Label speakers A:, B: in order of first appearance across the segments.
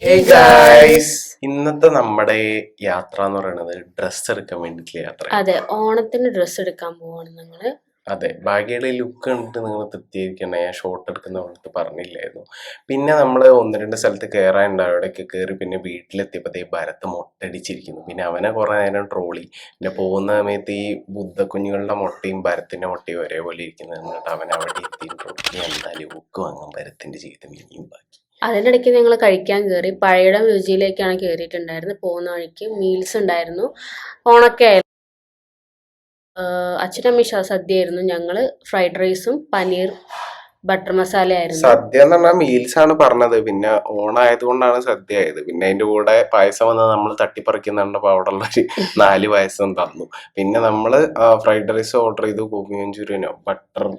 A: Hey guys, ഇന്നത്തെ നമ്മുടെ യാത്ര എന്ന് പറയുന്നത് ഡ്രസ്സ് എടുക്കാൻ വേണ്ടിയിട്ടുള്ള യാത്ര.
B: അതെ, ഓണത്തിന് ഡ്രസ്സ് എടുക്കാൻ പോവാണ് ഞങ്ങള്.
A: അതെ, ഭാഗ്യയുടെ ലുക്ക് കണ്ടിട്ട് നിങ്ങൾ തൃപ്തിയായിരിക്കണം. ഞാൻ ഷോർട്ട് എടുക്കുന്ന പോലത്തെ പറഞ്ഞില്ലായിരുന്നു. പിന്നെ നമ്മൾ ഒന്ന് രണ്ട് സ്ഥലത്ത് കയറാനുണ്ട്. അവിടെയൊക്കെ കയറി പിന്നെ വീട്ടിലെത്തിയപ്പോഴത്തേ ഭരത്ത് മൊട്ടടിച്ചിരിക്കുന്നു. പിന്നെ അവനെ കുറേ നേരം ട്രോളി. പിന്നെ പോകുന്ന സമയത്ത് ഈ ബുദ്ധ കുഞ്ഞുങ്ങളുടെ മുട്ടയും ഭരത്തിൻ്റെ മുട്ടയും ഒരേപോലെ ഇരിക്കുന്നത് എന്നിട്ട് അവൻ അവിടെ എത്തിയും ട്രോളി. എന്താ ലുക്ക് വാങ്ങാൻ ഭരത്തിൻ്റെ ജീവിതം ഇനിയും ബാക്കി.
B: അതിൻ്റെ ഇടയ്ക്ക് ഞങ്ങൾ കഴിക്കാൻ കയറി. പഴയടം രുചിയിലേക്കാണ് കയറിയിട്ടുണ്ടായിരുന്നത്. പോകുന്ന വഴിക്ക് മീൽസ് ഉണ്ടായിരുന്നു. ഓണൊക്കെ ആയിരുന്നു. അച്ഛനമ്മ സദ്യയായിരുന്നു. ഞങ്ങള് ഫ്രൈഡ് റൈസും പനീർ ബട്ടർ മസാല ആയിരുന്നു.
A: സദ്യ എന്ന് പറഞ്ഞാൽ മീൽസ് ആണ് പറഞ്ഞത്. പിന്നെ ഓണായത് കൊണ്ടാണ് സദ്യ ആയത്. പിന്നെ അതിന്റെ കൂടെ പായസം വന്നത് നമ്മൾ തട്ടിപ്പറിക്കുന്നുണ്ടപ്പോൾ അവിടെ ഉള്ള ഒരു 4 പായസം തന്നു. പിന്നെ നമ്മള് ഫ്രൈഡ് റൈസ് ഓർഡർ ചെയ്തു. ഗോബി മഞ്ചൂരിയനോ butter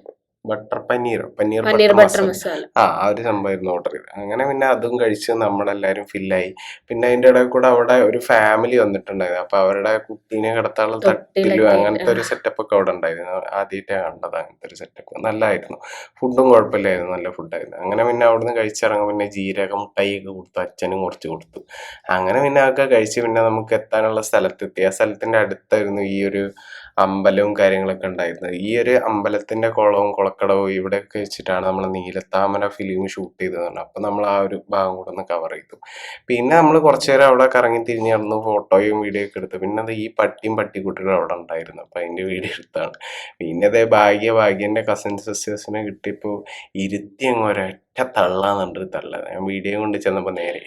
A: paneer
B: paneer
A: butter
B: butter
A: masala
B: masala.
A: ആ ഒരു സംഭവമായിരുന്നു ഓർഡർ ചെയ്തത്. അങ്ങനെ പിന്നെ അതും കഴിച്ച് നമ്മളെല്ലാവരും ഫില്ലായി. പിന്നെ അതിൻ്റെ ഇടയിൽ കൂടെ അവിടെ ഒരു ഫാമിലി വന്നിട്ടുണ്ടായിരുന്നു. അപ്പൊ അവരുടെ കുട്ടീനെ കിടത്താനുള്ള തട്ടിലും
B: തൊട്ടിലൊക്കെ
A: അങ്ങനത്തെ ഒരു സെറ്റപ്പ് ഒക്കെ അവിടെ ഉണ്ടായിരുന്നു. ആദ്യമായിട്ടാണ് കണ്ടത് അങ്ങനത്തെ ഒരു സെറ്റപ്പ്. നല്ലതായിരുന്നു. ഫുഡും കുഴപ്പമില്ലായിരുന്നു, നല്ല ഫുഡായിരുന്നു. അങ്ങനെ പിന്നെ അവിടുന്ന് കഴിച്ചിറങ്ങും. പിന്നെ ജീരക മുട്ടായിയൊക്കെ കൊടുത്തു, അച്ഛനും കുറച്ച് കൊടുത്തു. അങ്ങനെ പിന്നെ അതൊക്കെ കഴിച്ച് പിന്നെ നമുക്ക് എത്താനുള്ള സ്ഥലത്തെത്തി. ആ സ്ഥലത്തിൻ്റെ അടുത്തായിരുന്നു ഈ ഒരു അമ്പലവും കാര്യങ്ങളൊക്കെ ഉണ്ടായിരുന്നത്. ഈ ഒരു അമ്പലത്തിൻ്റെ കുളവും കുളക്കടവും ഇവിടെയൊക്കെ വെച്ചിട്ടാണ് നമ്മൾ നീലത്താമര ഫിലിം ഷൂട്ട് ചെയ്തതാണ്. അപ്പം നമ്മൾ ആ ഒരു ഭാഗം കൂടെ ഒന്ന് കവർ ചെയ്തു. പിന്നെ നമ്മൾ കുറച്ച് നേരം അവിടെ കറങ്ങി തിരിഞ്ഞ് നടന്നു, ഫോട്ടോയും വീഡിയോ ഒക്കെ എടുത്തു. പിന്നെ അത് ഈ പട്ടിയും പട്ടിക്കുട്ടികളും അവിടെ ഉണ്ടായിരുന്നു. അപ്പം അതിൻ്റെ വീഡിയോ എടുത്താണ്. പിന്നെ അതേ ഭാഗ്യൻ്റെ കസിൻ സിസ്റ്റേഴ്സിനെ കിട്ടിയപ്പോൾ ഇരുത്തി അങ്ങ് ഒരൊറ്റ തള്ളാന്നുണ്ട് തള്ള. ഞാൻ വീഡിയോ കൊണ്ട് ചെന്നപ്പോൾ നേരെ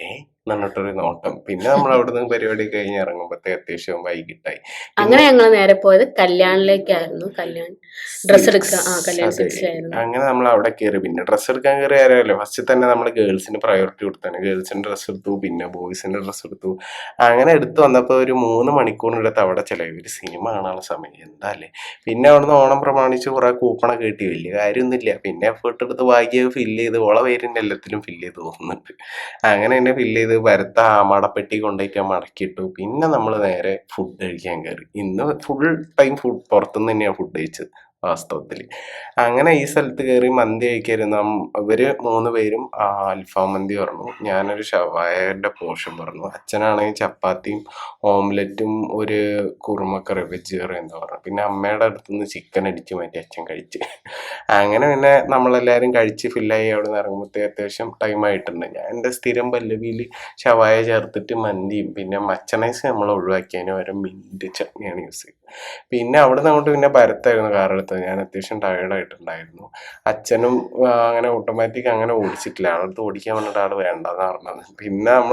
A: എന്നിട്ടൊരു നോട്ടം. പിന്നെ നമ്മൾ അവിടുന്ന് പരിപാടി കഴിഞ്ഞ് ഇറങ്ങുമ്പോഴത്തേക്ക് അത്യാവശ്യം വൈകിട്ടായി.
B: അങ്ങനെ ഞങ്ങൾ നേരെ പോയത് കല്യാണിലേക്കായിരുന്നു. ഡ്രസ്സ് എടുക്കുക. കല്യാൺ
A: അതെ,
B: സിൽക്സിലായിരുന്നു.
A: അങ്ങനെ നമ്മൾ അവിടെ കയറി. പിന്നെ ഡ്രസ്സ് എടുക്കാൻ കയറി അറിയാമല്ലോ, ഫസ്റ്റ് തന്നെ നമ്മൾ ഗേൾസിന് പ്രയോറിറ്റി കൊടുത്താണ്. ഗേൾസിന്റെ ഡ്രസ്സ് എടുത്തു, പിന്നെ ബോയ്സിന്റെ ഡ്രസ്സ് എടുത്തു. അങ്ങനെ എടുത്തു വന്നപ്പോൾ ഒരു 3 മണിക്കൂറിനടുത്ത് അവിടെ ചിലവ്. ഒരു സിനിമ കാണാനുള്ള സമയം എന്താ അല്ലേ. പിന്നെ അവിടുന്ന് ഓണം പ്രമാണിച്ച് കുറെ കൂപ്പണൊക്കെ കിട്ടി. വലിയ കാര്യമൊന്നുമില്ല. പിന്നെ എഫേർട്ട് എടുത്ത് ഭാഗ്യം ഫില്ല് ചെയ്ത് ഓള പേരിൻ്റെ എല്ലാത്തിലും ഫില്ല് ചെയ്ത് തോന്നുന്നുണ്ട്. അങ്ങനെ തന്നെ ഫില്ല് ചെയ്ത് ഭരത്ത ആമടപ്പെട്ടി കൊണ്ടുപോയിട്ട് മടക്കിയിട്ടു. പിന്നെ നമ്മൾ നേരെ ഫുഡ് കഴിക്കാൻ കയറി. ഇന്ന് ഫുൾ ടൈം ഫുഡ് പുറത്തുനിന്ന് തന്നെയാണ് ഫുഡ് കഴിച്ചത് വാസ്തവത്തിൽ. അങ്ങനെ ഈ സ്ഥലത്ത് കയറി മന്തി കഴിക്കായിരുന്നു. ഇവര് 3 പേരും അൽഫാം മന്തി പറഞ്ഞു, ഞാനൊരു ഷവായൻ്റെ പോർഷൻ പറഞ്ഞു, അച്ഛനാണെങ്കിൽ ചപ്പാത്തിയും ഓംലെറ്റും ഒരു കുറുമക്കറി വെജ് കറി എന്താ പറഞ്ഞു. പിന്നെ അമ്മയുടെ അടുത്തുനിന്ന് ചിക്കൻ അടിച്ച് മാറ്റി അച്ഛൻ കഴിച്ച്. അങ്ങനെ പിന്നെ നമ്മളെല്ലാവരും കഴിച്ച് ഫില്ലായി അവിടെ നിന്ന് ഇറങ്ങുമ്പോഴത്തേക്ക് അത്യാവശ്യം ടൈമായിട്ടുണ്ട്. ഞാൻ എൻ്റെ സ്ഥിരം പല്ലവിയിൽ ഷവായ ചേർത്തിട്ട് മന്തിയും പിന്നെ മച്ചണൈസ് നമ്മൾ ഒഴിവാക്കിയതിന് പകരം മിൻറ്റ് ചട്നിയാണ് യൂസ് ചെയ്തത്. പിന്നെ അവിടെ നിന്ന് അങ്ങോട്ട് പിന്നെ ഭരത്തായിരുന്നു കാറെടുത്തത്. ഞാൻ അത്യാവശ്യം ടയേർഡായിട്ടുണ്ടായിരുന്നു. അച്ഛനും അങ്ങനെ ഓട്ടോമാറ്റിക് അങ്ങനെ ഓടിച്ചിട്ടില്ല. ആളടുത്ത് ഓടിക്കാൻ പറഞ്ഞിട്ട് ആൾ വേണ്ടെന്ന് പറഞ്ഞത്. പിന്നെ നമ്മൾ